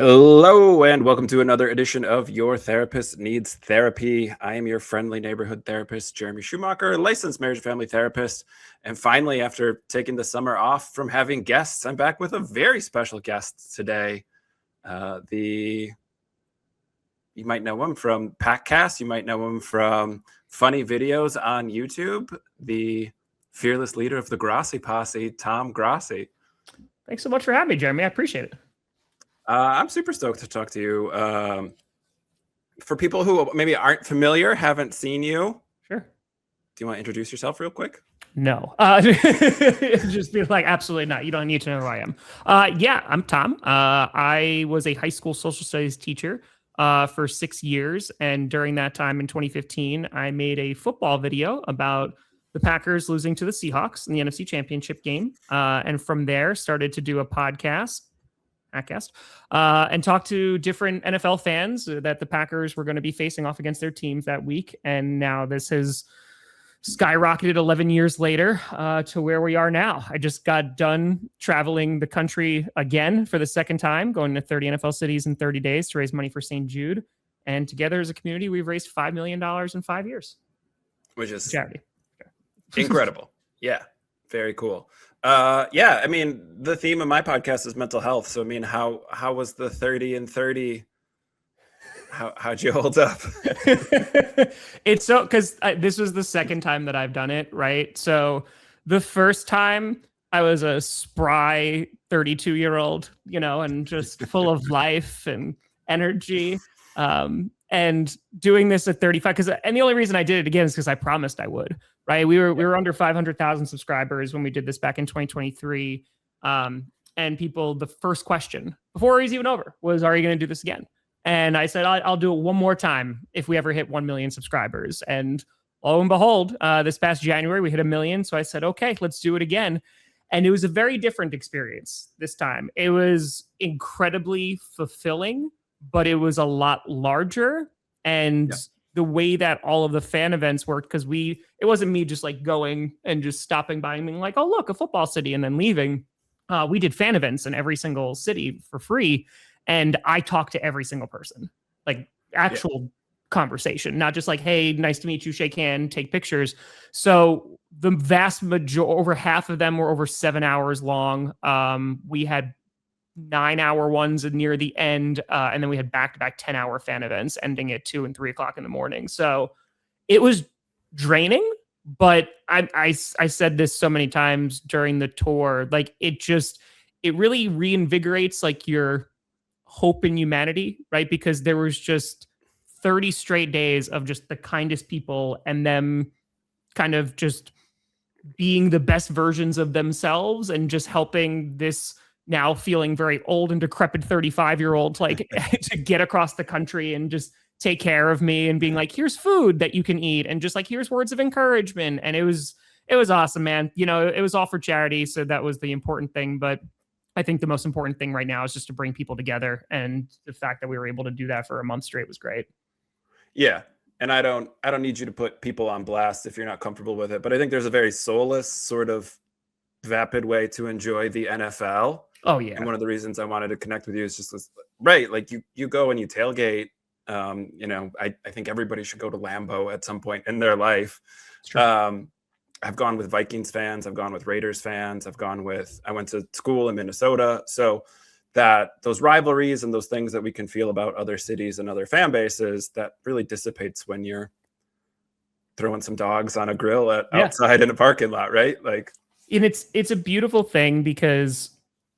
Hello, and welcome to another edition of Your Therapist Needs Therapy. I am your friendly neighborhood therapist, Jeremy Schumacher, licensed marriage and family therapist. And finally, after taking the summer off from having guests, I'm back with a very special guest today. You might know him from Packcast. You might know him from funny videos on YouTube. The fearless leader of the Grossi posse, Tom Grossi. Thanks so much for having me, Jeremy. I appreciate it. I'm super stoked to talk to you. For people who maybe aren't familiar, haven't seen you. Sure. Do you want to introduce yourself real quick? No. Just be like, absolutely not. You don't need to know who I am. Yeah, I'm Tom. I was a high school social studies teacher for 6 years. And during that time in 2015, I made a football video about the Packers losing to the Seahawks in the NFC Championship game. And from there, started to do a podcast and talk to different NFL fans that the Packers were going to be facing off against their teams that week. And now this has skyrocketed 11 years later to where we are now. I just got done traveling the country again for the second time, going to 30 NFL cities in 30 days to raise money for St. Jude. And together as a community, we've raised $5 million in 5 years. Which is charity. Incredible. Yeah. Very cool. I mean, the theme of my podcast is mental health. So, I mean, how was the 30 and 30? How'd you hold up? It's so, because this was the second time that I've done it, right? So the first time I was a spry 32-year-old, and just full of life and energy. And doing this at 35, and the only reason I did it again is because I promised I would, right? We were under 500,000 subscribers when we did this back in 2023. And people, the first question before it was even over was, are you going to do this again? And I said, I'll do it one more time if we ever hit 1 million subscribers. And lo and behold, this past January, we hit 1 million. So I said, okay, let's do it again. And it was a very different experience this time. It was incredibly fulfilling, but it was a lot larger. And the way that all of the fan events worked, because it wasn't me just like going and just stopping by and being like, oh, look, a football city, and then leaving. We did fan events in every single city for free. And I talked to every single person, like actual conversation, not just like, hey, nice to meet you, shake hand, take pictures. So the vast majority, over half of them were over 7 hours long. We had 9-hour ones near the end. And then we had back-to-back 10-hour fan events ending at 2 and 3 o'clock in the morning. So it was draining, but I said this so many times during the tour, like it really reinvigorates like your hope in humanity, right? Because there was just 30 straight days of just the kindest people and them kind of just being the best versions of themselves and just helping this now feeling very old and decrepit 35-year-old like to get across the country and just take care of me and being like, here's food that you can eat and just like, here's words of encouragement. And it was awesome, man. It was all for charity. So that was the important thing. But I think the most important thing right now is just to bring people together. And the fact that we were able to do that for a month straight was great. Yeah. And I don't need you to put people on blast if you're not comfortable with it. But I think there's a very soulless sort of vapid way to enjoy the NFL. Oh, yeah. And one of the reasons I wanted to connect with you is just right. Like you go and you tailgate. I think everybody should go to Lambeau at some point in their life. I've gone with Vikings fans. I've gone with Raiders fans. I went to school in Minnesota. So that those rivalries and those things that we can feel about other cities and other fan bases, that really dissipates when you're throwing some dogs on a grill outside in a parking lot, right? Like, and it's a beautiful thing because,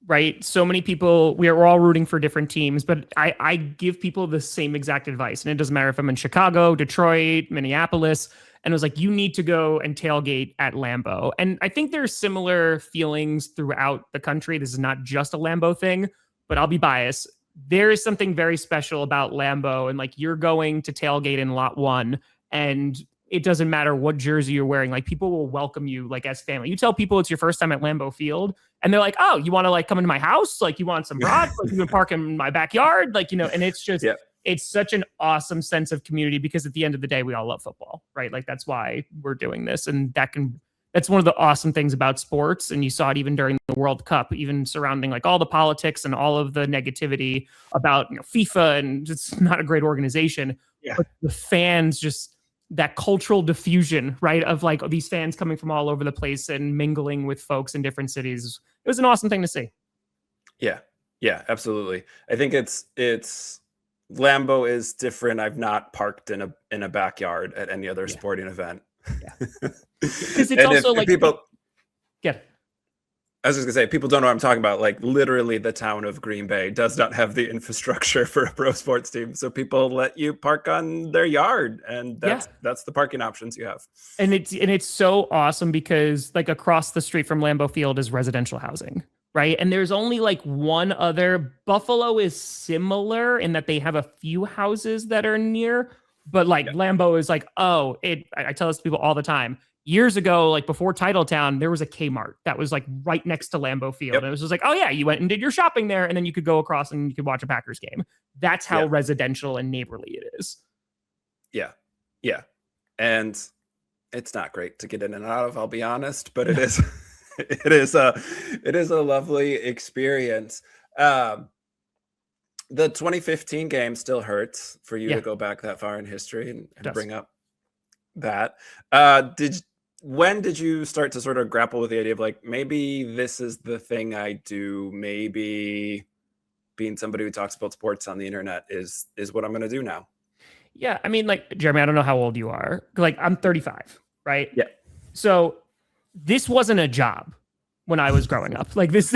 right, so many people, we're all rooting for different teams, but I give people the same exact advice. And it doesn't matter if I'm in Chicago, Detroit, Minneapolis. And it was like, you need to go and tailgate at Lambeau. And I think there's similar feelings throughout the country. This is not just a Lambeau thing, but I'll be biased. There is something very special about Lambeau. And like, you're going to tailgate in lot 1 and it doesn't matter what jersey you're wearing. Like, people will welcome you like as family. You tell people it's your first time at Lambeau Field and they're like, oh, you want to like come into my house? Like, you want some brats? Like, you can park in my backyard? Like, and it's just, it's such an awesome sense of community because at the end of the day, we all love football, right? Like, that's why we're doing this. And that can That's one of the awesome things about sports. And you saw it even during the World Cup, even surrounding like all the politics and all of the negativity about, you know, FIFA, and it's not a great organization. Yeah. But the fans, just that cultural diffusion, right? Of like these fans coming from all over the place and mingling with folks in different cities. It was an awesome thing to see. Yeah. Yeah, absolutely. I think it's Lambeau is different. I've not parked in a backyard at any other sporting event. Yeah. Because it's also like people. Yeah. I was just gonna say, people don't know what I'm talking about. Like literally, the town of Green Bay does not have the infrastructure for a pro sports team, so people let you park on their yard, and that's the parking options you have. And it's so awesome because like across the street from Lambeau Field is residential housing, right? And there's only like one other. Buffalo is similar in that they have a few houses that are near, but like Lambeau is like, I tell this to people all the time. Years ago, like before Titletown, there was a Kmart that was like right next to Lambeau Field. And it was just like, oh yeah, you went and did your shopping there, and then you could go across and you could watch a Packers game. That's how residential and neighborly it is. Yeah. Yeah. And it's not great to get in and out of, I'll be honest, but it is it is a lovely experience. The 2015 game still hurts for you to go back that far in history and bring up that. When did you start to sort of grapple with the idea of like, maybe this is the thing I do, maybe being somebody who talks about sports on the internet is what I'm going to do now? Yeah. I mean, like, Jeremy, I don't know how old you are. Like, I'm 35, right? Yeah. So this wasn't a job when I was growing up. Like this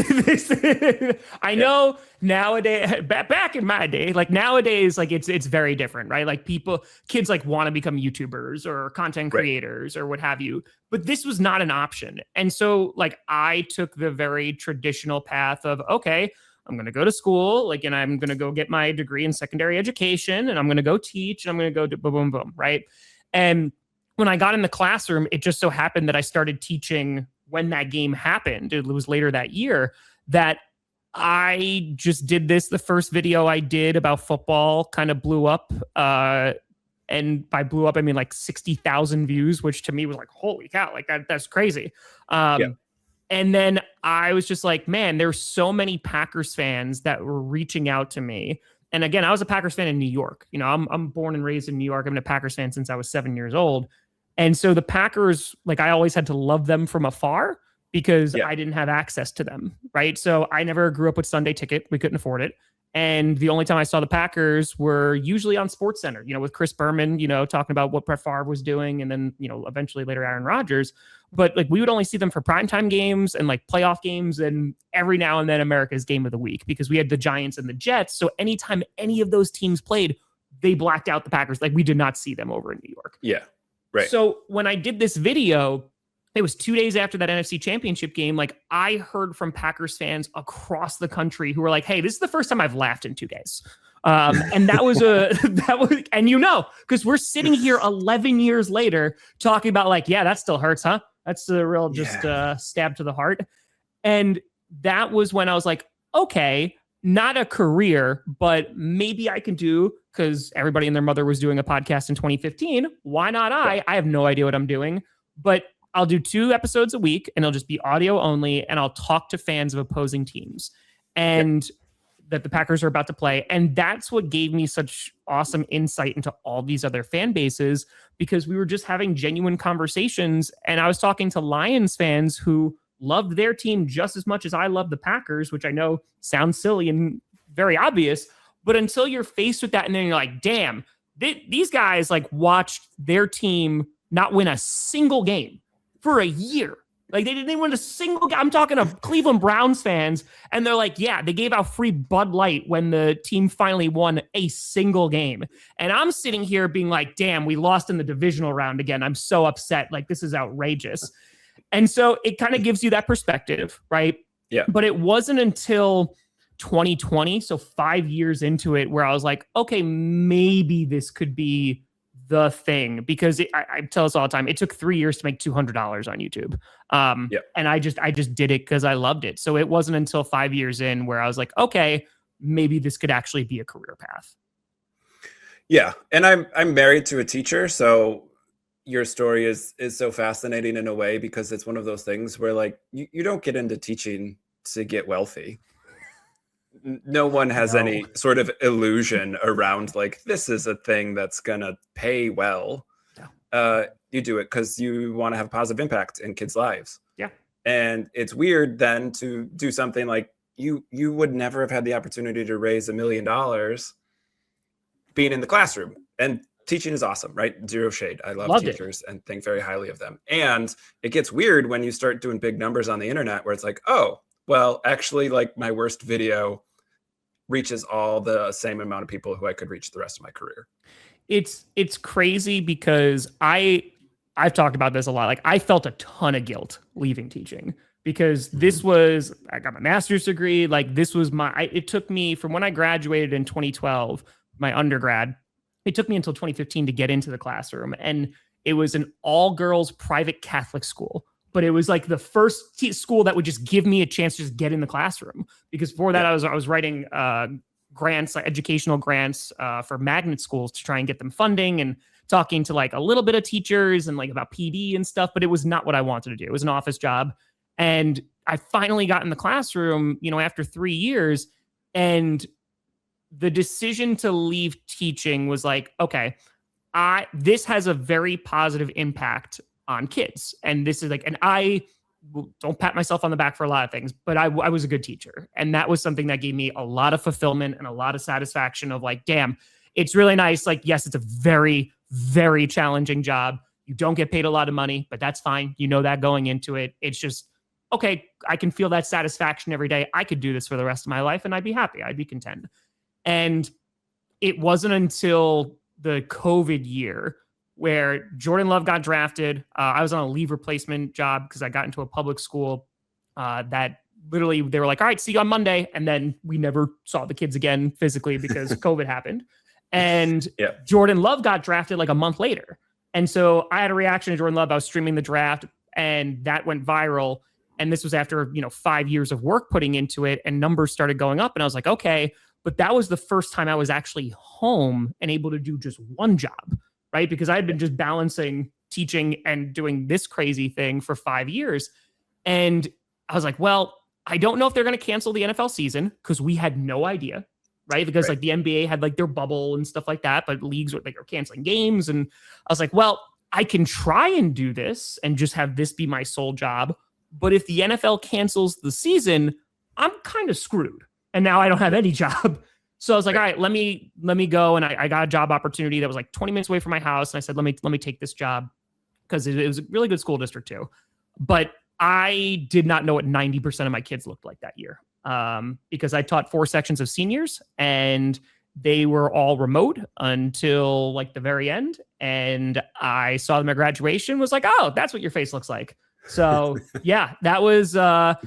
I know nowadays, back in my day, like nowadays, like it's very different, right? Like kids like want to become YouTubers or content creators or what have you, but this was not an option. And so like I took the very traditional path of, okay, I'm going to go to school, like, and I'm going to go get my degree in secondary education, and I'm going to go teach, and I'm going to go do boom, boom, boom, right? And when I got in the classroom, it just so happened that I started teaching when that game happened. It was later that year that I just did this. The first video I did about football kind of blew up. And by blew up, I mean like 60,000 views, which to me was like, holy cow, like that's crazy. And then I was just like, man, there's so many Packers fans that were reaching out to me. And again, I was a Packers fan in New York. You know, I'm born and raised in New York. I've been a Packers fan since I was 7 years old. And so the Packers, like I always had to love them from afar because I didn't have access to them, right? So I never grew up with Sunday Ticket. We couldn't afford it. And the only time I saw the Packers were usually on SportsCenter, you know, with Chris Berman, you know, talking about what Brett Favre was doing. And then, you know, eventually later Aaron Rodgers. But like we would only see them for primetime games and like playoff games and every now and then America's Game of the Week because we had the Giants and the Jets. So anytime any of those teams played, they blacked out the Packers. Like we did not see them over in New York. Yeah. Right. So when I did this video, it was 2 days after that NFC Championship game. Like I heard from Packers fans across the country who were like, "Hey, this is the first time I've laughed in 2 days." And that was and you know, because we're sitting here 11 years later talking about like, yeah, that still hurts, huh? That's the real stab to the heart. And that was when I was like, okay, not a career, but maybe I can do, because everybody and their mother was doing a podcast in 2015. Why not I? I have no idea what I'm doing, but I'll do 2 episodes a week and it'll just be audio only. And I'll talk to fans of opposing teams and that the Packers are about to play. And that's what gave me such awesome insight into all these other fan bases, because we were just having genuine conversations. And I was talking to Lions fans who loved their team just as much as I love the Packers, which I know sounds silly and very obvious, but until you're faced with that and then you're like, damn, these guys like watched their team not win a single game for a year. Like they didn't win a single game. I'm talking to Cleveland Browns fans and they're like, yeah, they gave out free Bud Light when the team finally won a single game. And I'm sitting here being like, damn, we lost in the divisional round again. I'm so upset. Like this is outrageous. And so it kind of gives you that perspective, right? Yeah. But it wasn't until 2020, so 5 years into it, where I was like, okay, maybe this could be the thing, because I tell us all the time, it took 3 years to make $200 on YouTube. And I just did it because I loved it. So it wasn't until 5 years in where I was like, okay, maybe this could actually be a career path. Yeah. And I'm married to a teacher. So, your story is so fascinating in a way, because it's one of those things where like you don't get into teaching to get wealthy. No one has No. any sort of illusion around like this is a thing that's gonna pay well. You do it because you want to have a positive impact in kids' lives. Yeah. And it's weird then to do something like you would never have had the opportunity to raise $1 million being in the classroom. And teaching is awesome, right? Zero shade. I love teachers and think very highly of them. And it gets weird when you start doing big numbers on the internet where it's like, oh, well, actually, like my worst video reaches all the same amount of people who I could reach the rest of my career. It's crazy because I've talked about this a lot. Like I felt a ton of guilt leaving teaching because this was, I got my master's degree. Like this was it took me from when I graduated in 2012, my undergrad, it took me until 2015 to get into the classroom. And it was an all girls private Catholic school, but it was like the first school that would just give me a chance to just get in the classroom, because before that I was writing grants, like educational grants for magnet schools to try and get them funding, and talking to like a little bit of teachers and like about PD and stuff, but it was not what I wanted to do. It was an office job. And I finally got in the classroom, after 3 years, and the decision to leave teaching was like, okay, this has a very positive impact on kids. And this is like, and I don't pat myself on the back for a lot of things, but I was a good teacher. And that was something that gave me a lot of fulfillment and a lot of satisfaction of like, damn, it's really nice. Like, yes, it's a very, very challenging job. You don't get paid a lot of money, but that's fine. You know that going into it. It's just, okay, I can feel that satisfaction every day. I could do this for the rest of my life and I'd be happy. I'd be content. And it wasn't until the COVID year where Jordan Love got drafted. I was on a leave replacement job because I got into a public school that literally they were like, all right, see you on Monday. And then we never saw the kids again physically because COVID happened. And Jordan Love got drafted like a month later. And so I had a reaction to Jordan Love. I was streaming the draft and that went viral. And this was after, 5 years of work putting into it, and numbers started going up. And I was like, okay, but that was the first time I was actually home and able to do just one job, right? Because I had been just balancing teaching and doing this crazy thing for 5 years. And I was like, well, I don't know if they're going to cancel the NFL season, because we had no idea, right? Because like the NBA had like their bubble and stuff like that, but leagues were like are canceling games. And I was like, well, I can try and do this and just have this be my sole job. But if the NFL cancels the season, I'm kind of screwed. And now I don't have any job. So I was like, all right, let me go. And I got a job opportunity that was like 20 minutes away from my house. And I said, let me take this job, because it was a really good school district too. But I did not know what 90% of my kids looked like that year, because I taught 4 sections of seniors and they were all remote until like the very end. And I saw them at graduation, was like, oh, that's what your face looks like. So yeah, that was a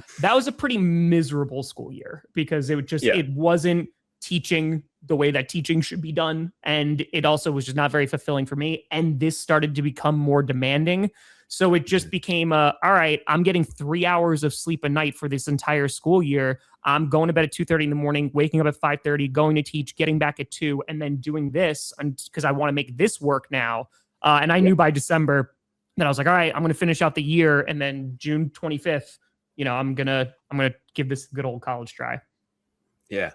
pretty miserable school year, because it wasn't teaching the way that teaching should be done. And it also was just not very fulfilling for me. And this started to become more demanding. So it just became all right, I'm getting 3 hours of sleep a night for this entire school year. I'm going to bed at 2:30 in the morning, waking up at 5:30, going to teach, getting back at 2, and then doing this because I want to make this work now. And I knew by December that I was like, all right, I'm going to finish out the year. And then June 25th, I'm going to give this good old college try. Yeah.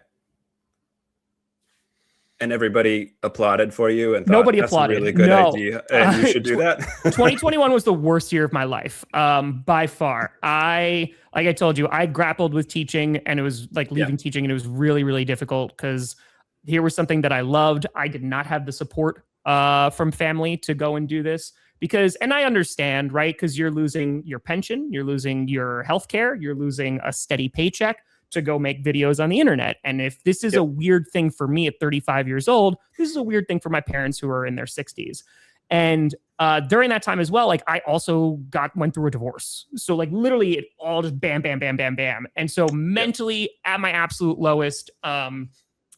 And everybody applauded for you and thought, nobody that's applauded. A really good idea. And you should do that. 2021 was the worst year of my life, by far. Like I told you, I grappled with teaching, and it was like leaving teaching, and it was really, really difficult, because here was something that I loved. I did not have the support from family to go and do this. And I understand, right? Because you're losing your pension, you're losing your healthcare, you're losing a steady paycheck to go make videos on the internet. And if this is a weird thing for me at 35 years old, this is a weird thing for my parents who are in their 60s. And during that time as well, like I also went through a divorce. So like literally it all just bam, bam, bam, bam, bam. And so mentally at my absolute lowest, and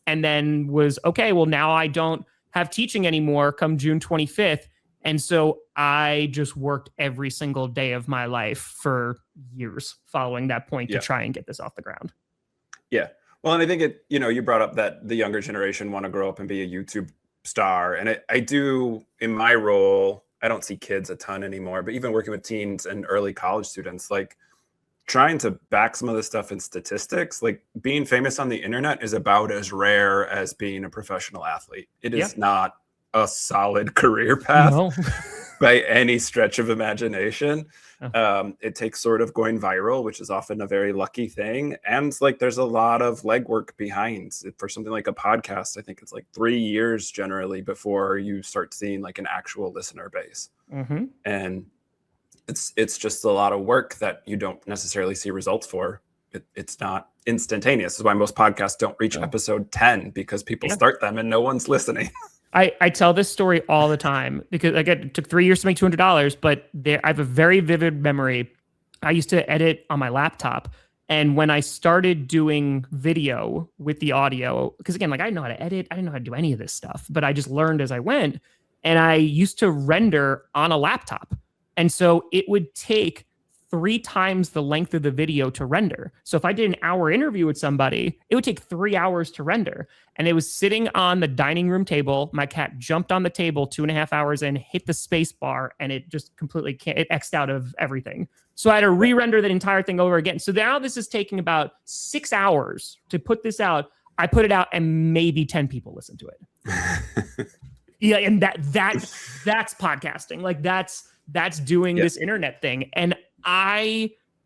then was, okay, well now I don't have teaching anymore come June 25th. And so I just worked every single day of my life for years following that point to try and get this off the ground. Yeah. Well, and I think you brought up that the younger generation want to grow up and be a YouTube star. And I do, in my role, I don't see kids a ton anymore, but even working with teens and early college students, like trying to back some of this stuff in statistics, like being famous on the internet is about as rare as being a professional athlete. It is not a solid career path by any stretch of imagination. It takes sort of going viral, which is often a very lucky thing. And like, there's a lot of legwork behind it. For something like a podcast, I think it's like 3 years generally before you start seeing like an actual listener base. And it's just a lot of work that you don't necessarily see results for. It's not instantaneous. This is why most podcasts don't reach episode 10, because people start them and no one's listening. I tell this story all the time because again, it took 3 years to make $200, but I have a very vivid memory. I used to edit on my laptop. And when I started doing video with the audio, because again, like I didn't know how to edit, I didn't know how to do any of this stuff, but I just learned as I went. And I used to render on a laptop. And so it would take 3 times the length of the video to render. So if I did an hour interview with somebody, it would take 3 hours to render. And it was sitting on the dining room table. My cat jumped on the table 2.5 hours in, hit the space bar, and it just completely it X'd out of everything. So I had to re-render that entire thing over again. So now this is taking about 6 hours to put this out. I put it out and maybe 10 people listen to it. And that's podcasting. Like that's doing this internet thing. And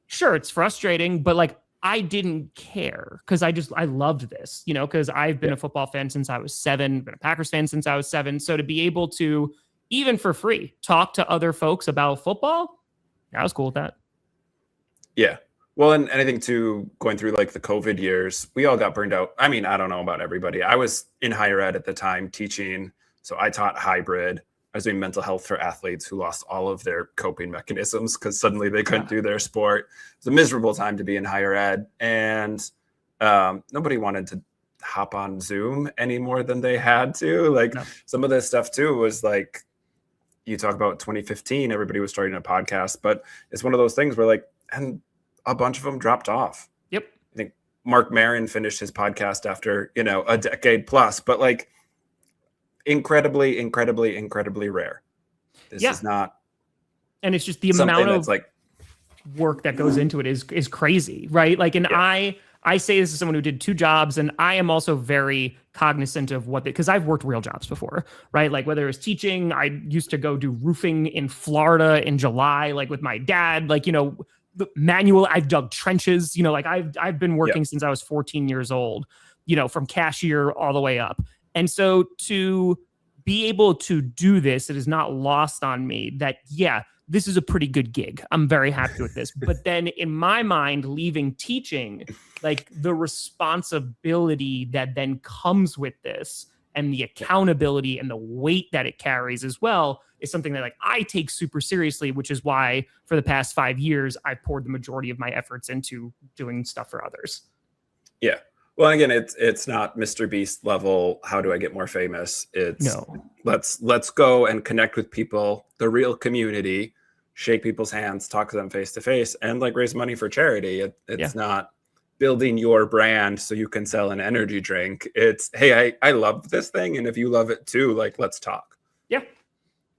sure, it's frustrating, but like I didn't care because I loved this, because I've been a football fan since I was 7, been a Packers fan since I was 7. So to be able to, even for free, talk to other folks about football, I was cool with that. Yeah. Well, and I think too, going through like the COVID years, we all got burned out. I mean, I don't know about everybody. I was in higher ed at the time teaching. So I taught hybrid. I was doing mental health for athletes who lost all of their coping mechanisms because suddenly they couldn't do their sport. It was a miserable time to be in higher ed. And nobody wanted to hop on Zoom any more than they had to. Like some of this stuff too was like, you talk about 2015, everybody was starting a podcast, but it's one of those things where like, and a bunch of them dropped off. Yep. I think Mark Maron finished his podcast after, a decade plus, but like, incredibly rare. This is not, and it's just the amount of like work that goes into it is crazy, right? Like, and I say this as someone who did 2 jobs, and I am also very cognizant of because I've worked real jobs before, right? Like whether it's teaching, I used to go do roofing in Florida in July, like with my dad, like, the manual, I've dug trenches, like I've been working since I was 14 years old, from cashier all the way up. And so to be able to do this, it is not lost on me that, this is a pretty good gig. I'm very happy with this. But then in my mind, leaving teaching, like the responsibility that then comes with this and the accountability and the weight that it carries as well is something that like I take super seriously, which is why for the past 5 years, I poured the majority of my efforts into doing stuff for others. Yeah. Well, again, it's not Mr. Beast level. How do I get more famous? It's let's go and connect with people, the real community, shake people's hands, talk to them face to face, and like raise money for charity. It's not building your brand so you can sell an energy drink. It's, hey, I love this thing, and if you love it too, like let's talk.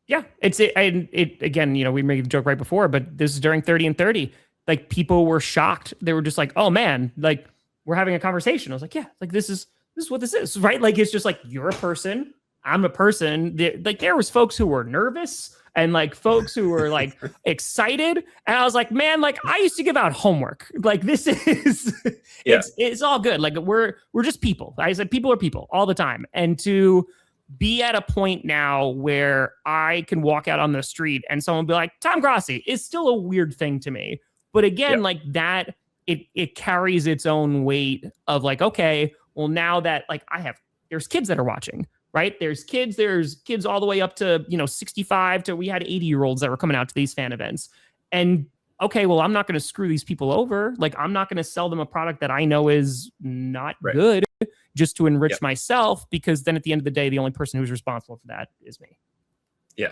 Yeah. It's again, we made a joke right before, but this is during 30 and 30. Like people were shocked. They were just like, oh man, like. We're having a conversation. I was like, like this is what this is, right? Like, it's just like, you're a person, I'm a person. Like there was folks who were nervous and like folks who were like excited. And I was like, man, like I used to give out homework. Like this is, it's all good. Like we're just people. I said, people are people all the time. And to be at a point now where I can walk out on the street and someone be like, Tom Grossi is still a weird thing to me. But again, like that, it carries its own weight of like, okay, well now that like there's kids that are watching, right? There's kids all the way up to, 65 to we had 80-year-olds that were coming out to these fan events. And okay, well, I'm not going to screw these people over. Like I'm not going to sell them a product that I know is not good just to enrich myself, because then at the end of the day, the only person who's responsible for that is me. Yeah.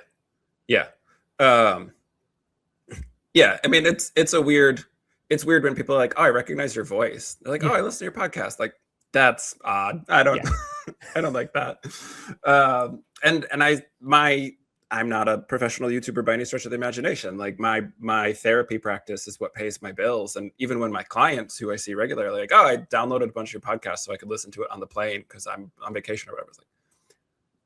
I mean, it's weird when people are like, oh, I recognize your voice. They're like, oh, I listen to your podcast. Like, that's odd. I don't, I don't like that. And I'm not a professional YouTuber by any stretch of the imagination. Like my therapy practice is what pays my bills. And even when my clients who I see regularly, like, oh, I downloaded a bunch of your podcasts so I could listen to it on the plane because I'm on vacation or whatever. It's like,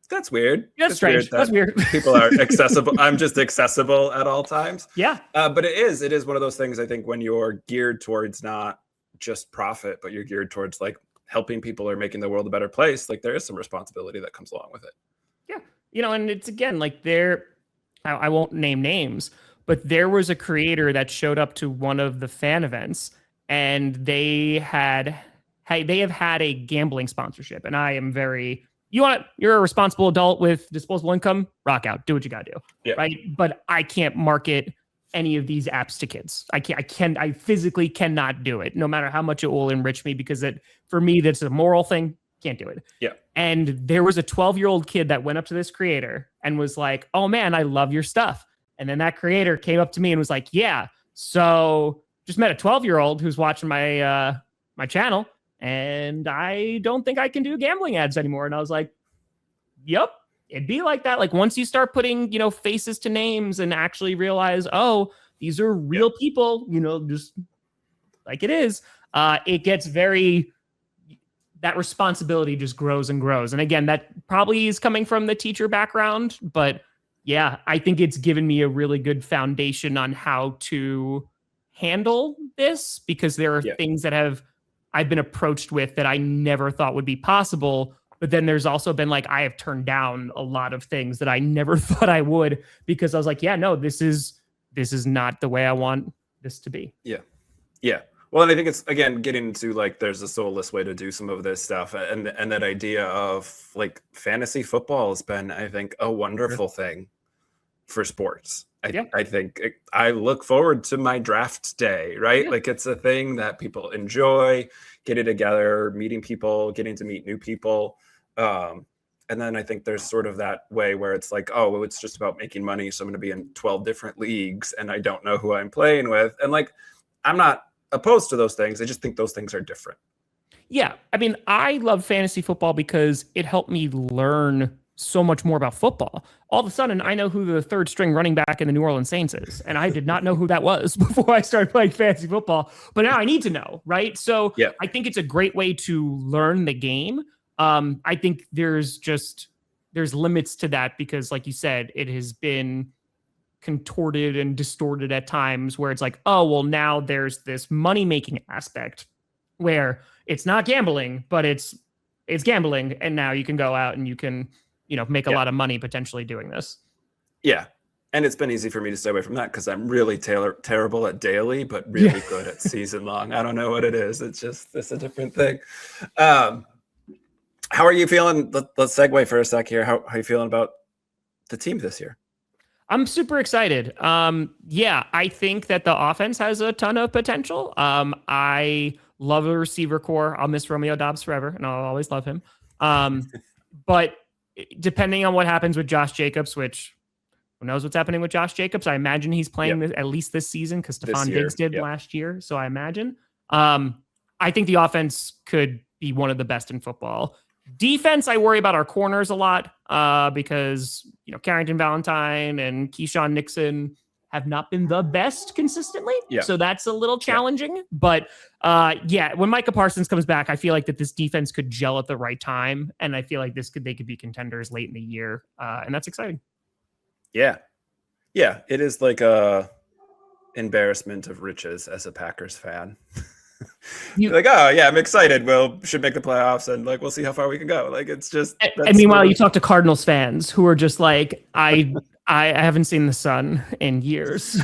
that's weird. That's strange. That's weird. People are accessible. I'm just accessible at all times. Yeah. But it is one of those things, I think, when you're geared towards not just profit, but you're geared towards like helping people or making the world a better place. Like there is some responsibility that comes along with it. Yeah. You know, and it's again, like I won't name names, but there was a creator that showed up to one of the fan events and they have had a gambling sponsorship. And I am you're a responsible adult with disposable income, rock out, do what you gotta do. Yeah. Right. But I can't market any of these apps to kids. I physically cannot do it, no matter how much it will enrich me, because for me, that's a moral thing. Can't do it. Yeah. And there was a 12-year-old kid that went up to this creator and was like, oh man, I love your stuff. And then that creator came up to me and was like, yeah, so just met a 12-year-old who's watching my channel, and I don't think I can do gambling ads anymore. And I was like, yep, it'd be like that. Like once you start putting, faces to names and actually realize, oh, these are real people, just like it is, it gets that responsibility just grows and grows. And again, that probably is coming from the teacher background, but yeah, I think it's given me a really good foundation on how to handle this, because there are things that I've been approached with that I never thought would be possible. But then there's also been like, I have turned down a lot of things that I never thought I would, because I was like, yeah, no, this is not the way I want this to be. Yeah. Yeah. Well, and I think it's, again, getting to like, there's a soulless way to do some of this stuff. And that idea of like fantasy football has been, I think, a wonderful thing for sports. I think I look forward to my draft day, right? Yeah. Like it's a thing that people enjoy, getting together, meeting people, getting to meet new people. And then I think there's sort of that way where it's like, oh, well, it's just about making money. So I'm going to be in 12 different leagues and I don't know who I'm playing with. And like, I'm not opposed to those things. I just think those things are different. Yeah. I mean, I love fantasy football because it helped me learn so much more about football. All of a sudden, I know who the third string running back in the New Orleans Saints is. And I did not know who that was before I started playing fantasy football. But now I need to know, right? So I think it's a great way to learn the game. I think there's limits to that because, like you said, it has been contorted and distorted at times where it's like, oh, well, now there's this money-making aspect where it's not gambling, but it's gambling. And now you can go out and you can, make a lot of money potentially doing this. Yeah. And it's been easy for me to stay away from that because I'm really terrible at daily, but really good at season long. I don't know what it is. It's a different thing. How are you feeling? Let's segue for a sec here. How are you feeling about the team this year? I'm super excited. I think that the offense has a ton of potential. I love the receiver core. I'll miss Romeo Doubs forever, and I'll always love him. But depending on what happens with Josh Jacobs, which who knows what's happening with Josh Jacobs, I imagine he's playing at least this season because Stephon Diggs did last year. So I imagine. I think the offense could be one of the best in football. Defense, I worry about our corners a lot because, Carrington Valentine and Keyshawn Nixon have not been the best consistently. Yeah. So that's a little challenging. Yeah. But when Micah Parsons comes back, I feel like that this defense could gel at the right time. And I feel like they could be contenders late in the year. And that's exciting. Yeah. Yeah. It is like a embarrassment of riches as a Packers fan. Like, oh yeah, I'm excited. Should make the playoffs and like we'll see how far we can go. Like it's just. And meanwhile, you talk to Cardinals fans who are just like, I haven't seen the sun in years.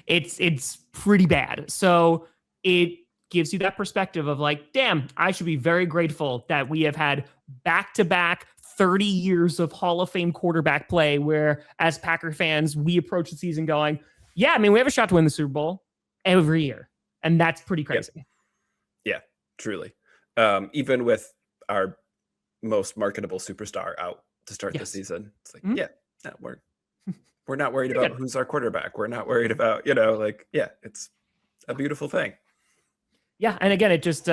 It's pretty bad. So it gives you that perspective of like, damn, I should be very grateful that we have had back-to-back 30 years of Hall of Fame quarterback play. Where as Packer fans, we approach the season going, yeah, I mean, we have a shot to win the Super Bowl every year. And that's pretty crazy. Yeah, truly. Even with our most marketable superstar out to start the season, it's like, we're not worried about who's our quarterback. We're not worried about, it's a beautiful thing. Yeah. And again, it just,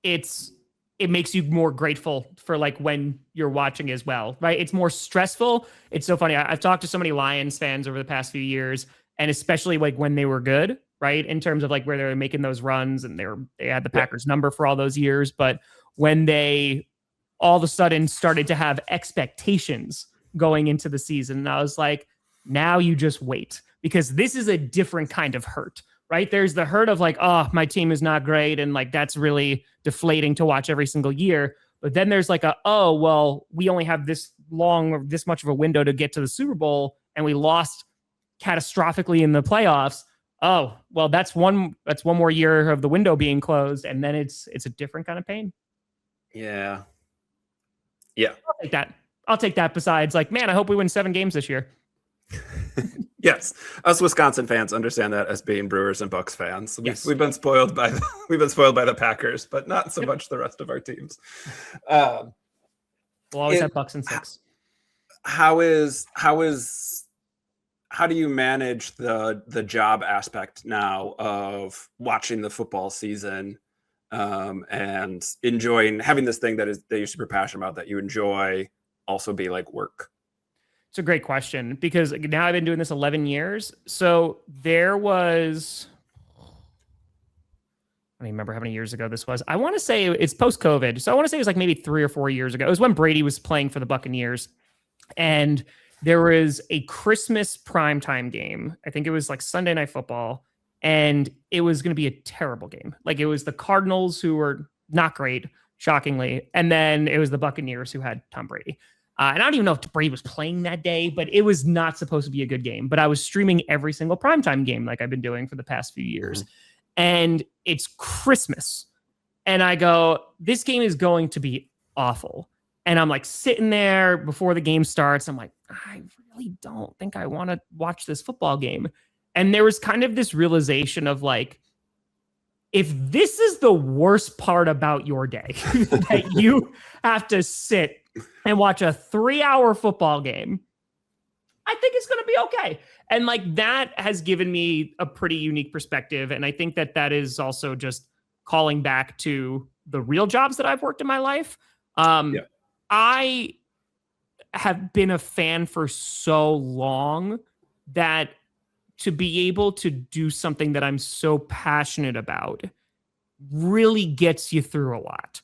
it's it makes you more grateful for like when you're watching as well, right? It's more stressful. It's so funny. I've talked to so many Lions fans over the past few years, and especially like when they were good, right? In terms of like where they were making those runs and they had the Packers number for all those years. But when they all of a sudden started to have expectations going into the season, and I was like, now you just wait, because this is a different kind of hurt, right? There's the hurt of like, oh, my team is not great. And like, that's really deflating to watch every single year. But then there's like oh, well, we only have this long or this much of a window to get to the Super Bowl, and we lost catastrophically in the playoffs. Oh, well, that's one more year of the window being closed. And then it's a different kind of pain. Yeah. I'll take that besides like, man, I hope we win 7 games this year. Yes, us Wisconsin fans understand that as being Brewers and Bucks fans. We've been spoiled by the Packers, but not so much the rest of our teams. We'll always have Bucks and 6. How do you manage the job aspect now of watching the football season and enjoying having this thing that you're super passionate about, that you enjoy, also be like work? It's a great question, because now I've been doing this 11 years. So there was, I don't even remember how many years ago this was. I want to say it's post-COVID. So I want to say it was like maybe 3 or 4 years ago. It was when Brady was playing for the Buccaneers. And there was a Christmas primetime game. I think it was like Sunday Night Football. And it was going to be a terrible game. Like, it was the Cardinals, who were not great, shockingly. And then it was the Buccaneers, who had Tom Brady. And I don't even know if Brady was playing that day, but it was not supposed to be a good game. But I was streaming every single primetime game like I've been doing for the past few years. Mm-hmm. And it's Christmas. And I go, this game is going to be awful. And I'm like sitting there before the game starts. I'm like, I really don't think I want to watch this football game. And there was kind of this realization of like, if this is the worst part about your day, that you have to sit and watch a 3-hour football game, I think it's going to be okay. And like, that has given me a pretty unique perspective. And I think that is also just calling back to the real jobs that I've worked in my life. I have been a fan for so long that to be able to do something that I'm so passionate about really gets you through a lot.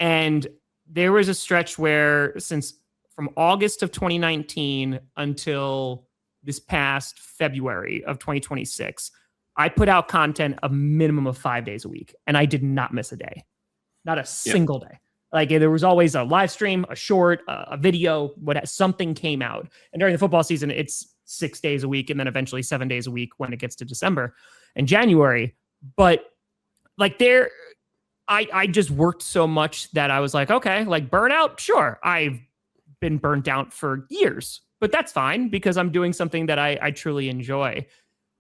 And there was a stretch where, since from August of 2019 until this past February of 2026, I put out content a minimum of 5 days a week, and I did not miss a day, not a single day. Like, there was always a live stream, a short, a video, something came out. And during the football season, it's 6 days a week, and then eventually 7 days a week when it gets to December and January. But like, I just worked so much that I was like, okay, like, burnout, sure. I've been burnt out for years, but that's fine, because I'm doing something that I truly enjoy.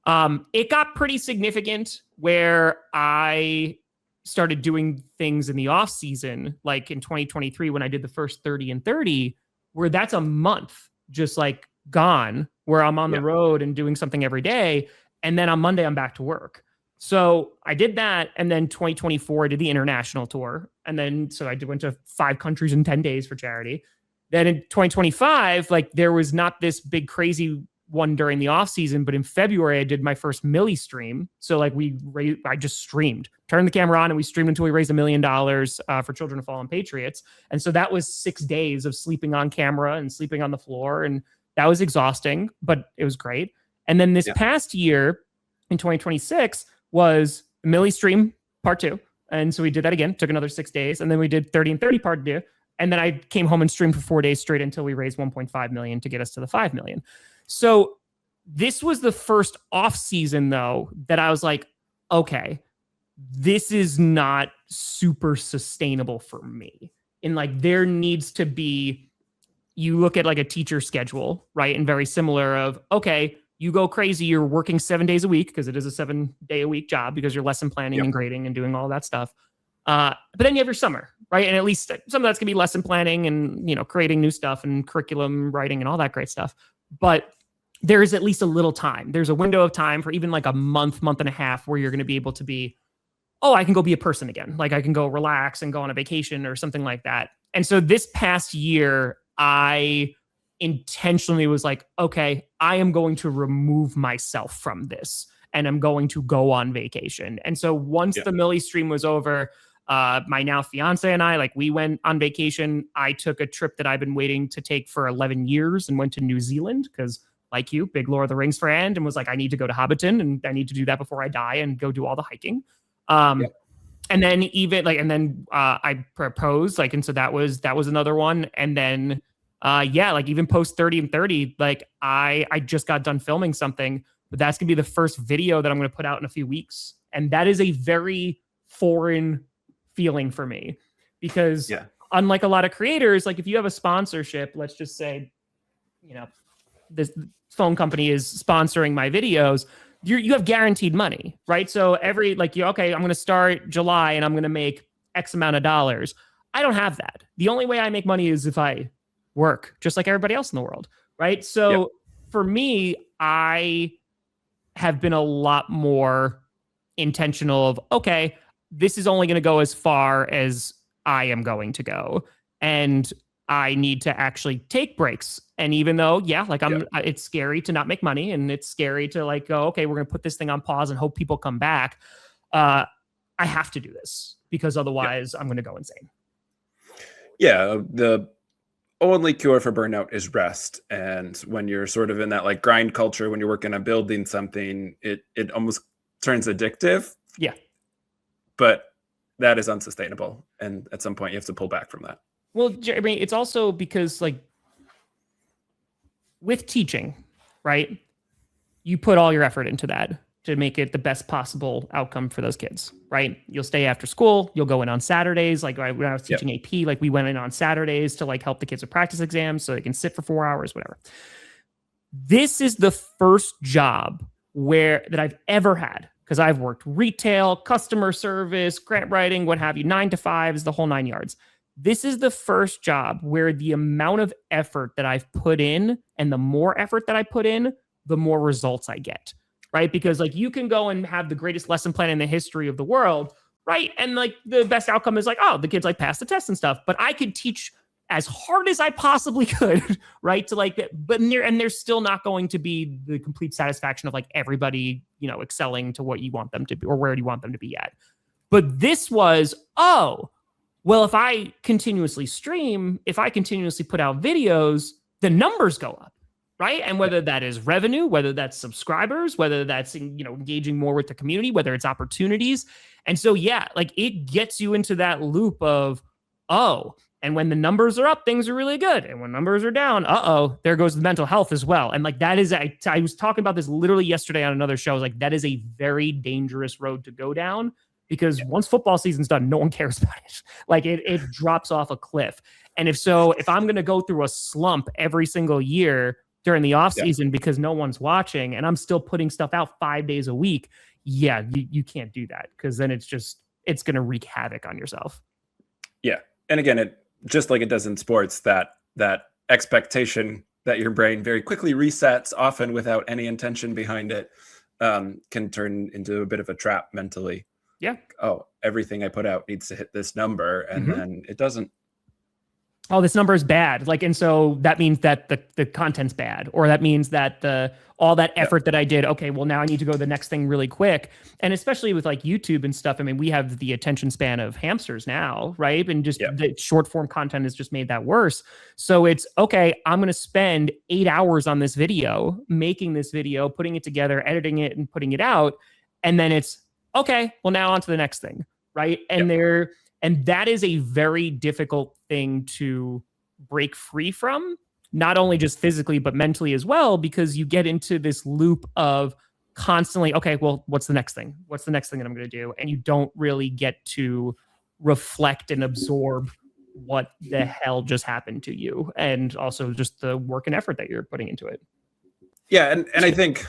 It got pretty significant where I started doing things in the off season, like in 2023, when I did the first 30 and 30, where that's a month just like gone, where I'm on the road and doing something every day. And then on Monday, I'm back to work. So I did that. And then 2024, I did the international tour. And then, so I went to 5 countries in 10 days for charity. Then in 2025, like, there was not this big crazy one during the off season, but in February, I did my first milli stream. So like, I just streamed, turned the camera on, and we streamed until we raised $1 million for Children of Fallen Patriots. And so that was 6 days of sleeping on camera and sleeping on the floor. And that was exhausting, but it was great. And then this past year in 2026 was milli stream part 2. And so we did that again, took another 6 days. And then we did 30 and 30 part 2. And then I came home and streamed for 4 days straight until we raised 1.5 million to get us to the 5 million. So this was the first off season, though, that I was like, okay, this is not super sustainable for me. And like, there needs to be, you look at like a teacher schedule, right? And very similar of, okay, you go crazy, you're working 7 days a week, because it is a 7-day-a-week job, because you're lesson planning and grading and doing all that stuff. But then you have your summer, right? And at least some of that's gonna be lesson planning and, you know, creating new stuff and curriculum writing and all that great stuff. But there is at least a little time. There's a window of time for even like a month and a half, where you're going to be able to be, oh, I can go be a person again. Like I can go relax and go on a vacation or something like that. And so this past year, I intentionally was like, okay, I am going to remove myself from this and I'm going to go on vacation. And so once the Millie stream was over, my now fiance and I, like, we went on vacation. I took a trip that I've been waiting to take for 11 years and went to New Zealand because, like you, big Lord of the Rings fan, and was like, I need to go to Hobbiton and I need to do that before I die and go do all the hiking. And then I proposed, like, and so that was another one. And then, like even post 30 and 30, like I just got done filming something, but that's gonna be the first video that I'm gonna put out in a few weeks. And that is a very foreign feeling for me because unlike a lot of creators, like if you have a sponsorship, let's just say, this phone company is sponsoring my videos, you have guaranteed money, right? So every, like, okay, I'm going to start July and I'm going to make X amount of dollars. I don't have that. The only way I make money is if I work just like everybody else in the world, right? So for me, I have been a lot more intentional of, okay, this is only going to go as far as I am going to go. And I need to actually take breaks. And even though, it's scary to not make money and it's scary to like go, okay, we're going to put this thing on pause and hope people come back. I have to do this because otherwise I'm going to go insane. Yeah. The only cure for burnout is rest. And when you're sort of in that like grind culture, when you're working on building something, it almost turns addictive. Yeah. But that is unsustainable. And at some point you have to pull back from that. Well, I mean, it's also because, like, with teaching, right, you put all your effort into that to make it the best possible outcome for those kids, right? You'll stay after school. You'll go in on Saturdays. Like when I was teaching AP, like we went in on Saturdays to like help the kids with practice exams so they can sit for 4 hours, whatever. This is the first job that I've ever had, because I've worked retail, customer service, grant writing, what have you, 9 to 5s, the whole 9 yards. This is the first job where the amount of effort that I've put in and the more effort that I put in, the more results I get, right? Because like you can go and have the greatest lesson plan in the history of the world, right? And like the best outcome is like, oh, the kids like pass the test and stuff, but I could teach as hard as I possibly could, right? To like, but there's still not going to be the complete satisfaction of like everybody, excelling to what you want them to be or where you want them to be at. But this was, well, if I continuously stream, if I continuously put out videos, the numbers go up, right? And whether that is revenue, whether that's subscribers, whether that's, engaging more with the community, whether it's opportunities. And so, like it gets you into that loop of, and when the numbers are up, things are really good. And when numbers are down, there goes the mental health as well. And like that is, I was talking about this literally yesterday on another show. I was like, that is a very dangerous road to go down. Because once football season's done, no one cares about it. Like it drops off a cliff. And if I'm going to go through a slump every single year during the off season because no one's watching and I'm still putting stuff out 5 days a week, you can't do that because then it's going to wreak havoc on yourself. Yeah. And again, it just like it does in sports, that expectation that your brain very quickly resets, often without any intention behind it, can turn into a bit of a trap mentally. Yeah. Oh, everything I put out needs to hit this number, and then it doesn't. Oh, this number is bad. Like, and so that means that the content's bad, or that means that all that effort that I did. Okay, well now I need to go to the next thing really quick. And especially with like YouTube and stuff. I mean, we have the attention span of hamsters now, right? And just the short form content has just made that worse. So it's okay. I'm going to spend 8 hours on this video, making this video, putting it together, editing it, and putting it out, and then it's okay, well, now on to the next thing, right? And and that is a very difficult thing to break free from, not only just physically, but mentally as well, because you get into this loop of constantly, okay, well, what's the next thing? What's the next thing that I'm going to do? And you don't really get to reflect and absorb what the hell just happened to you, and also just the work and effort that you're putting into it. Yeah, and I think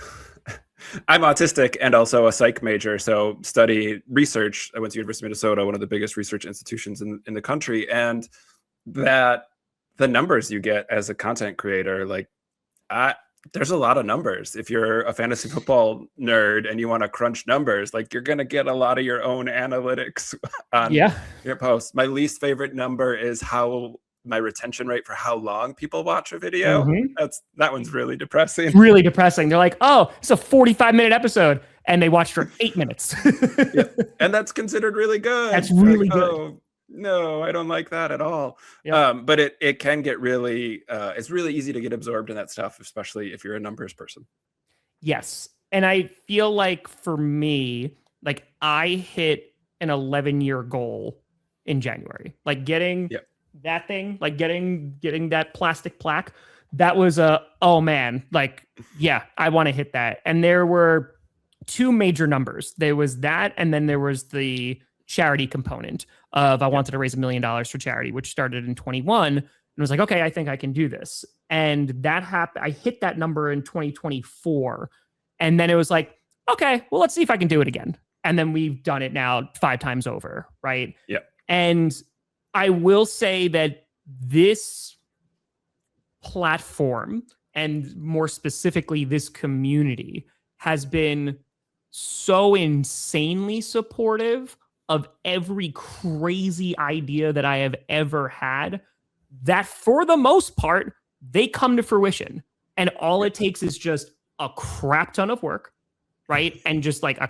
I'm autistic and also a psych major, so study research. I went to University of Minnesota, one of the biggest research institutions in the country, and that the numbers you get as a content creator, like there's a lot of numbers. If you're a fantasy football nerd and you want to crunch numbers, like you're going to get a lot of your own analytics on your posts. My least favorite number is my retention rate for how long people watch a video. That one's really depressing. Really depressing. They're like, oh, it's a 45-minute episode, and they watched for 8 minutes. And that's considered really good. That's really good. Oh, no, I don't like that at all. But it can get really, it's really easy to get absorbed in that stuff, especially if you're a numbers person. Yes. And I feel like for me, like I hit an 11-year goal in January, like getting that thing, like getting that plastic plaque. That was oh man, like, yeah, I want to hit that. And there were 2 major numbers. There was that, and then there was the charity component of I wanted to raise $1 million for charity, which started in 21, and was like, okay, I think I can do this. And that happened. I hit that number in 2024. And then it was like, okay, well, let's see if I can do it again. And then we've done it now 5 times over. Right. Yeah. And I will say that this platform, and more specifically, this community, has been so insanely supportive of every crazy idea that I have ever had, that for the most part, they come to fruition. And all it takes is just a crap ton of work, right? And just like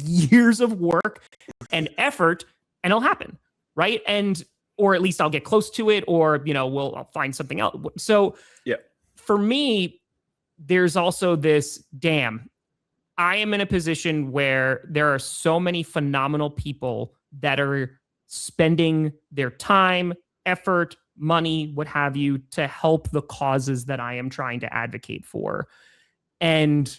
years of work and effort, and it'll happen, right? And or at least I'll get close to it, or I'll find something else. So for me, there's also this, damn, I am in a position where there are so many phenomenal people that are spending their time, effort, money, what have you, to help the causes that I am trying to advocate for. And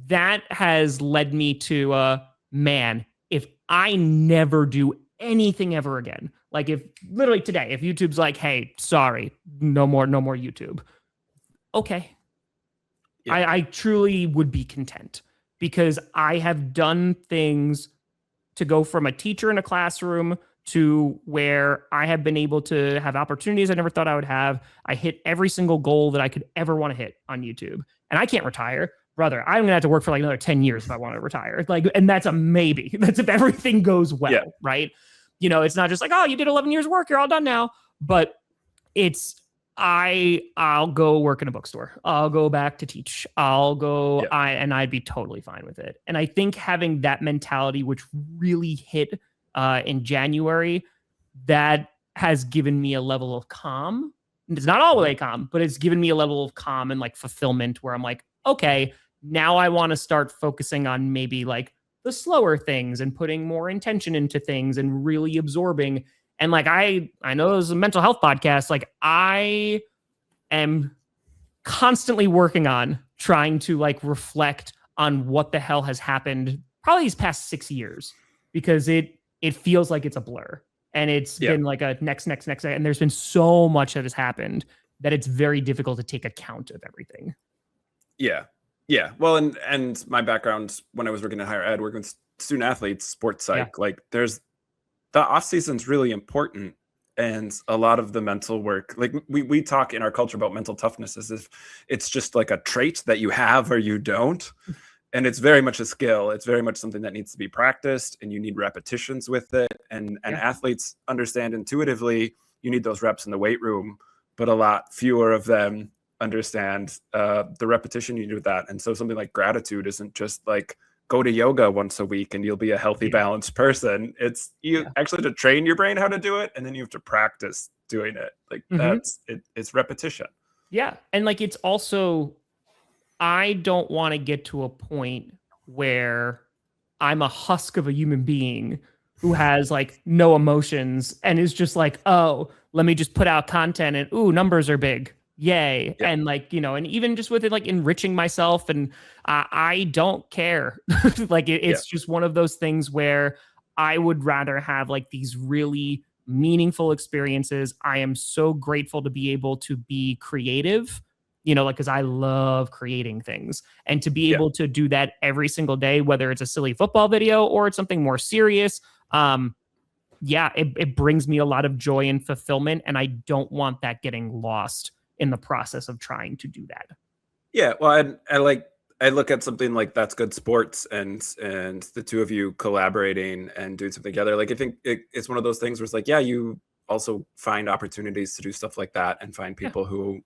that has led me to, man, if I never do anything ever again, like if literally today, if YouTube's like, hey, sorry, no more YouTube. Okay. I truly would be content, because I have done things to go from a teacher in a classroom to where I have been able to have opportunities I never thought I would have. I hit every single goal that I could ever want to hit on YouTube. And I can't retire. Brother, I'm going to have to work for like another 10 years if I want to retire. Like, and that's a maybe. That's if everything goes well, right? It's not just like, oh, you did 11 years work, you're all done now. But it's, I'll go work in a bookstore. I'll go back to teach. I'll go, and I'd be totally fine with it. And I think having that mentality, which really hit in January, that has given me a level of calm. It's not all the way calm, but it's given me a level of calm and like fulfillment where I'm like, okay, now I want to start focusing on maybe like the slower things and putting more intention into things and really absorbing. And like, I know this is a mental health podcast. Like, I am constantly working on trying to like reflect on what the hell has happened probably these past 6 years, because it feels like it's a blur, and it's been like a next. And there's been so much that has happened that it's very difficult to take account of everything. Yeah. Yeah. Well, and my background when I was working in higher ed, working with student athletes, sports psych, like the off season's really important. And a lot of the mental work, like we talk in our culture about mental toughness as if it's just like a trait that you have or you don't. And it's very much a skill. It's very much something that needs to be practiced, and you need repetitions with it. And athletes understand intuitively you need those reps in the weight room, but a lot fewer of them understand the repetition you do with that. And so something like gratitude isn't just like go to yoga once a week and you'll be a healthy, balanced person. It's you actually to train your brain how to do it, and then you have to practice doing it. Like that's it. It's repetition. Yeah. And like, it's also, I don't want to get to a point where I'm a husk of a human being who has like no emotions and is just like, oh, let me just put out content and ooh, numbers are big. Yay. Yeah. And like, and even just with it, like enriching myself, and I don't care. Like it's just one of those things where I would rather have like these really meaningful experiences. I am so grateful to be able to be creative, like, cause I love creating things, and to be able to do that every single day, whether it's a silly football video or it's something more serious. It brings me a lot of joy and fulfillment, and I don't want that getting lost in the process of trying to do that. Yeah, well, I look at something like That's Good Sports and the two of you collaborating and doing something together. Like, I think it's one of those things where it's like, yeah, you also find opportunities to do stuff like that and find people who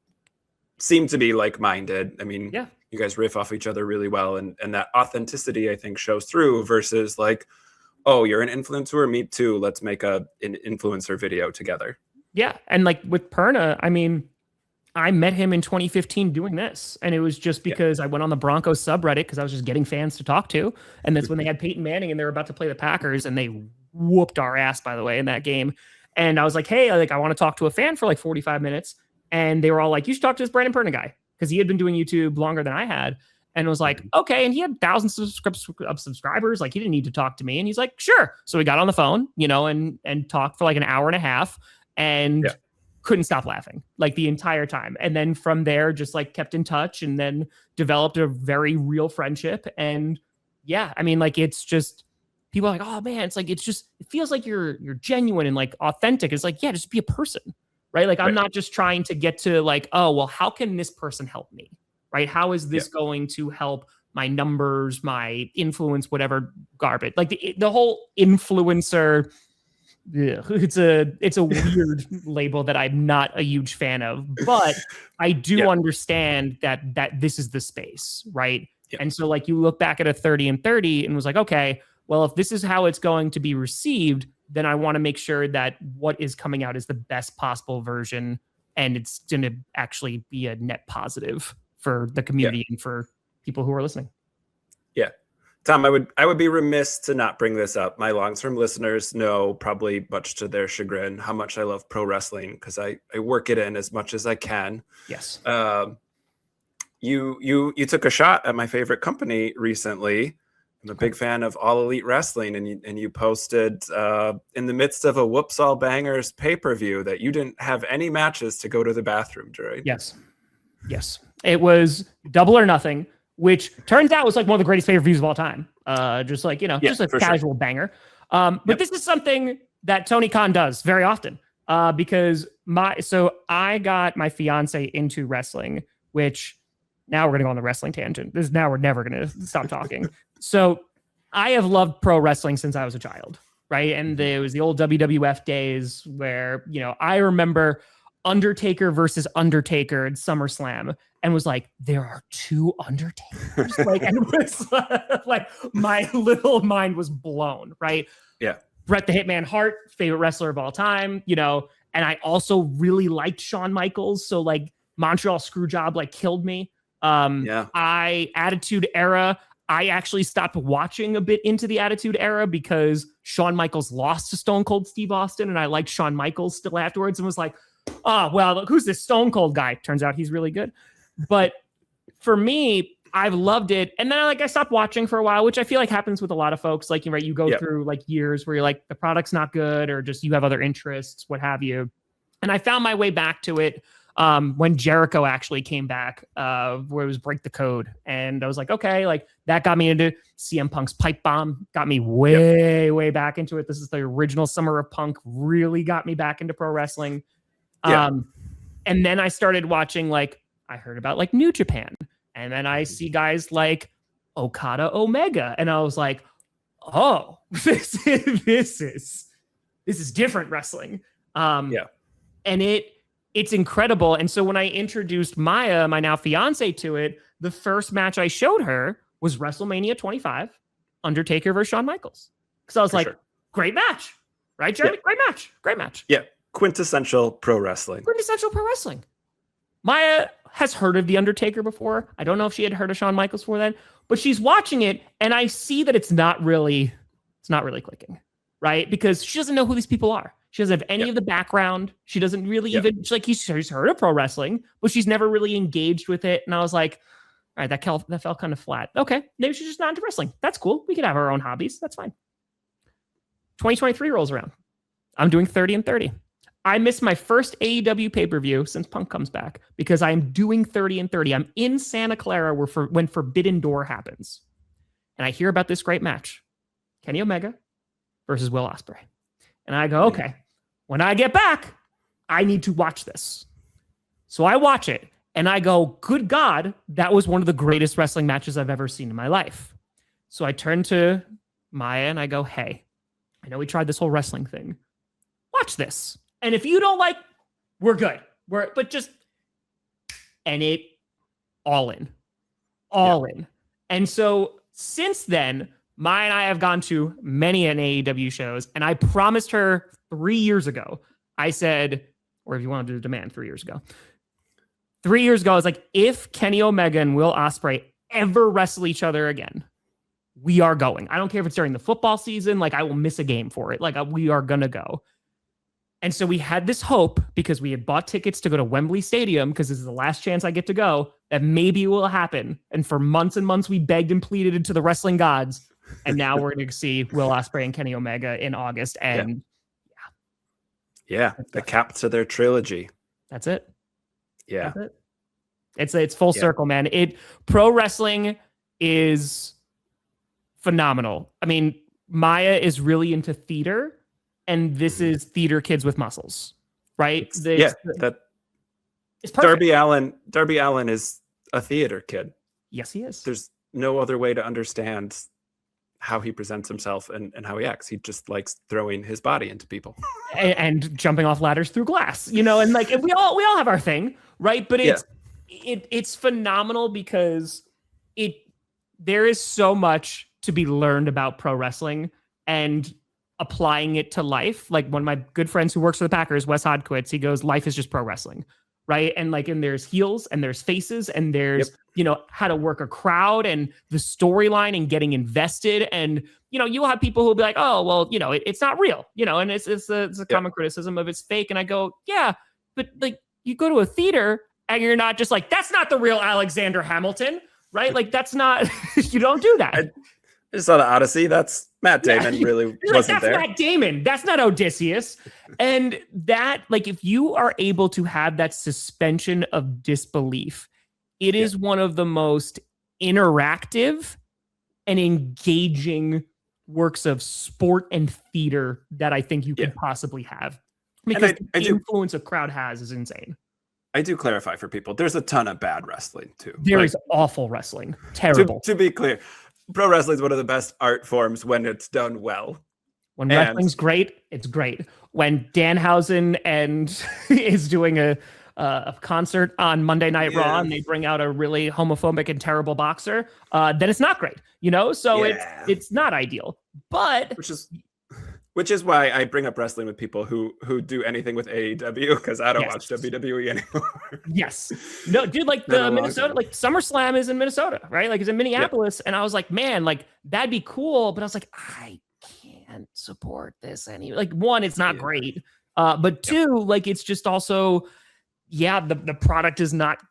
seem to be like-minded. I mean, you guys riff off each other really well, and that authenticity, I think, shows through versus like, oh, you're an influencer, me too, let's make an influencer video together. Yeah, and like with Perna, I mean, I met him in 2015 doing this, and it was just because I went on the Broncos subreddit because I was just getting fans to talk to, and that's when they had Peyton Manning and they were about to play the Packers, and they whooped our ass, by the way, in that game. And I was like, hey, like I want to talk to a fan for like 45 minutes, and they were all like, you should talk to this Brandon Perna guy because he had been doing YouTube longer than I had, and was like, okay, and he had thousands of subscribers, like he didn't need to talk to me, and he's like, sure. So we got on the phone, you know, and talked for like an hour and a half, and couldn't stop laughing like the entire time. And then from there, just like kept in touch and then developed a very real friendship. And yeah, I mean, like, it's just people are like, oh man, it's like, it feels like you're genuine and like authentic. It's like, yeah, just be a person, right? Like, I'm not just trying to get to like, oh, well, how can this person help me? Right? How is this going to help my numbers, my influence, whatever garbage, like the whole influencer. Yeah, it's a weird label that I'm not a huge fan of, but I do understand that this is the space, right? And so like you look back at a 30 and 30 and was like, okay, well, if this is how it's going to be received, then I want to make sure that what is coming out is the best possible version, and it's going to actually be a net positive for the community and for people who are listening. Yeah. Tom, I would be remiss to not bring this up. My long-term listeners know, probably much to their chagrin, how much I love pro wrestling because I work it in as much as I can. Yes. You took a shot at my favorite company recently. I'm a big fan of All Elite Wrestling, and you posted in the midst of a Whoops All Bangers pay-per-view that you didn't have any matches to go to the bathroom during. Yes. It was Double or Nothing, which turns out was like one of the greatest pay-per-views of all time. Just like, just a casual banger. But this is something that Tony Khan does very often because I got my fiance into wrestling, which now we're going to go on the wrestling tangent. We're never going to stop talking. So I have loved pro wrestling since I was a child, right? And it was the old WWF days where, I remember Undertaker versus Undertaker at SummerSlam, and was like, there are two Undertakers. Like, and it was like my little mind was blown, right? Yeah. Bret the Hitman Hart, favorite wrestler of all time, and I also really liked Shawn Michaels. So like Montreal Screwjob like killed me. Attitude Era, I actually stopped watching a bit into the Attitude Era because Shawn Michaels lost to Stone Cold Steve Austin, and I liked Shawn Michaels still afterwards and was like, oh, well, look, who's this Stone Cold guy? Turns out he's really good. But for me, I've loved it. And then I stopped watching for a while, which I feel like happens with a lot of folks. Like, you go through like years where you're like, the product's not good, or just you have other interests, what have you. And I found my way back to it when Jericho actually came back, where it was Break the Code. And I was like, okay, like that got me into CM Punk's Pipe Bomb, got me way back into it. This is the original Summer of Punk, really got me back into pro wrestling. And then I started watching, like, I heard about like New Japan, and then I see guys like Okada Omega, and I was like, oh, this is different wrestling. And it's incredible. And so when I introduced Maya, my now fiance, to it, the first match I showed her was WrestleMania 25, Undertaker versus Shawn Michaels. Because I was great match, right, Jeremy? Yeah. Great match. Yeah. Quintessential pro wrestling. Maya has heard of The Undertaker before. I don't know if she had heard of Shawn Michaels before then, but she's watching it, and I see that it's not really clicking, right? Because she doesn't know who these people are. She doesn't have any of the background. She doesn't really even, she's heard of pro wrestling, but she's never really engaged with it. And I was like, all right, that fell kind of flat. Okay, maybe she's just not into wrestling. That's cool. We can have our own hobbies. That's fine. 2023 rolls around. I'm doing 30 and 30. I missed my first AEW pay-per-view since Punk comes back because I'm doing 30 and 30. I'm in Santa Clara when Forbidden Door happens. And I hear about this great match. Kenny Omega versus Will Ospreay. And I go, okay, when I get back, I need to watch this. So I watch it and I go, good God, that was one of the greatest wrestling matches I've ever seen in my life. So I turn to Maya and I go, hey, I know we tried this whole wrestling thing. Watch this. And if you don't like, we're good. And it all in. And so since then, Maya and I have gone to many an AEW shows, and I promised her 3 years ago, I said, or if you wanted to demand 3 years ago, 3 years ago, I was like, if Kenny Omega and Will Ospreay ever wrestle each other again, we are going. I don't care if it's during the football season. Like, I will miss a game for it. Like, we are going to go. And so we had this hope, because we had bought tickets to go to Wembley Stadium, because this is the last chance I get to go, that maybe it will happen. And for months and months, we begged and pleaded into the wrestling gods. And now we're going to see Will Ospreay and Kenny Omega in August. And the cap to their trilogy. That's it. Yeah. That's it. It's full circle, man. Pro wrestling is phenomenal. I mean, Maya is really into theater, and this is theater kids with muscles, right? It's perfect. Darby Allin is a theater kid. Yes, he is. There's no other way to understand how he presents himself and how he acts. He just likes throwing his body into people and jumping off ladders through glass, and like we all have our thing, right? But it's phenomenal, because there is so much to be learned about pro wrestling and applying it to life. Like, one of my good friends who works for the Packers, Wes Hodkowitz, he goes, life is just pro wrestling, right? And there's heels and there's faces and there's, how to work a crowd and the storyline and getting invested. And, you'll have people who'll be like, oh, well, it's not real, and it's a common criticism of it's fake. And I go, yeah, but like, you go to a theater and you're not just like, that's not the real Alexander Hamilton, right? Like, that's not, you don't do that. I just saw the Odyssey. That's Matt Damon really wasn't there. That's Matt Damon. That's not Odysseus. And that, like, if you are able to have that suspension of disbelief, it is one of the most interactive and engaging works of sport and theater that I think you could possibly have. Because the influence a crowd has is insane. I do clarify for people, there's a ton of bad wrestling too. There is awful wrestling. Terrible. To be clear, pro wrestling is one of the best art forms when it's done well. When wrestling's great, it's great. When Danhausen is doing a concert on Monday Night Raw and they bring out a really homophobic and terrible boxer, then it's not great, So it's not ideal. But which is why I bring up wrestling with people who do anything with AEW, because I don't watch WWE anymore. Yes. No, dude, like the Minnesota, like SummerSlam is in Minnesota, right? Like, it's in Minneapolis. And I was like, man, like, that'd be cool. But I was like, I can't support this anyway. Like, one, it's not great. But two, like, it's just also, the product is not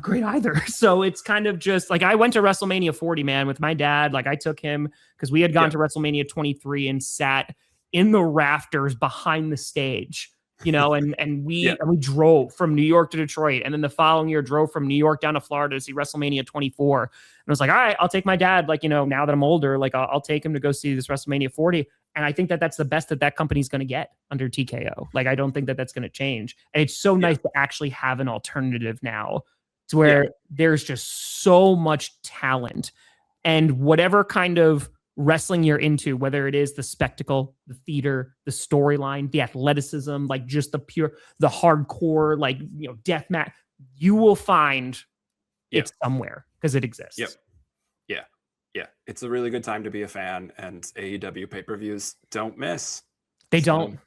great either. So it's kind of just like, I went to WrestleMania 40, man, with my dad. Like, I took him because we had gone to WrestleMania 23 and sat in the rafters behind the stage, and we drove from New York to Detroit. And then the following year drove from New York down to Florida to see WrestleMania 24. And I was like, all right, I'll take my dad. Like, now that I'm older, like I'll take him to go see this WrestleMania 40. And I think that that's the best that company's going to get under TKO. Like, I don't think that that's going to change. And it's so nice to actually have an alternative now, to where there's just so much talent, and whatever kind of wrestling you're into, whether it is the spectacle, the theater, the storyline, the athleticism, like just the hardcore, like, death match, you will find it somewhere, because it exists. Yeah. It's a really good time to be a fan, and AEW pay-per-views don't miss. They don't.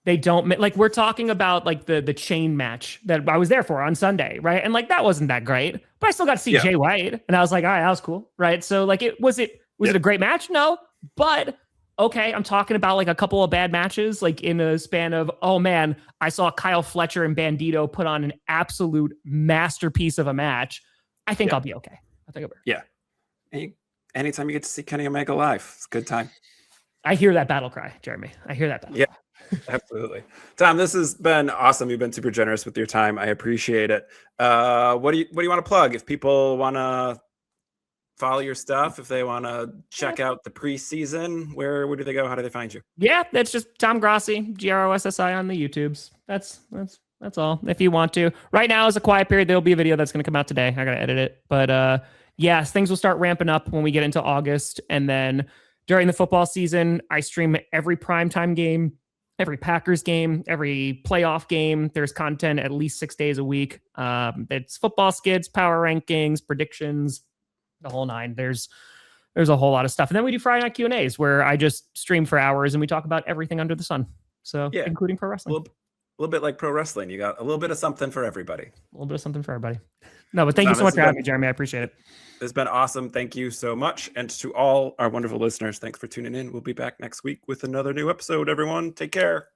Like, we're talking about like the chain match that I was there for on Sunday, right? And like, that wasn't that great, but I still got to see Jay White, and I was like, all right, that was cool, right? So like, was it a great match? No, but okay, I'm talking about like a couple of bad matches, like in a span of, oh man, I saw Kyle Fletcher and Bandito put on an absolute masterpiece of a match. I think I'll be okay. I think I'll be anytime you get to see Kenny Omega live, it's a good time. I hear that battle cry, Jeremy. I hear that battle cry. Absolutely. Tom, this has been awesome. You've been super generous with your time. I appreciate it. What do you want to plug? If people want to follow your stuff, if they want to check out the preseason, where do they go? How do they find you? Yeah, that's just Tom Grossi, Grossi on the YouTubes. That's That's all. If you want to. Right now is a quiet period. There'll be a video that's going to come out today. I got to edit it. But yes, things will start ramping up when we get into August. And then during the football season, I stream every primetime game, every Packers game, every playoff game. There's content at least 6 days a week. It's football skits, power rankings, predictions, the whole nine. There's a whole lot of stuff. And then we do Friday night Q&As where I just stream for hours and we talk about everything under the sun. So yeah, including pro wrestling. A little bit like pro wrestling. You got a little bit of something for everybody. A little bit of something for everybody. No, but thank you so much for having me, Jeremy. I appreciate it. It's been awesome. Thank you so much. And to all our wonderful listeners, thanks for tuning in. We'll be back next week with another new episode, everyone. Take care.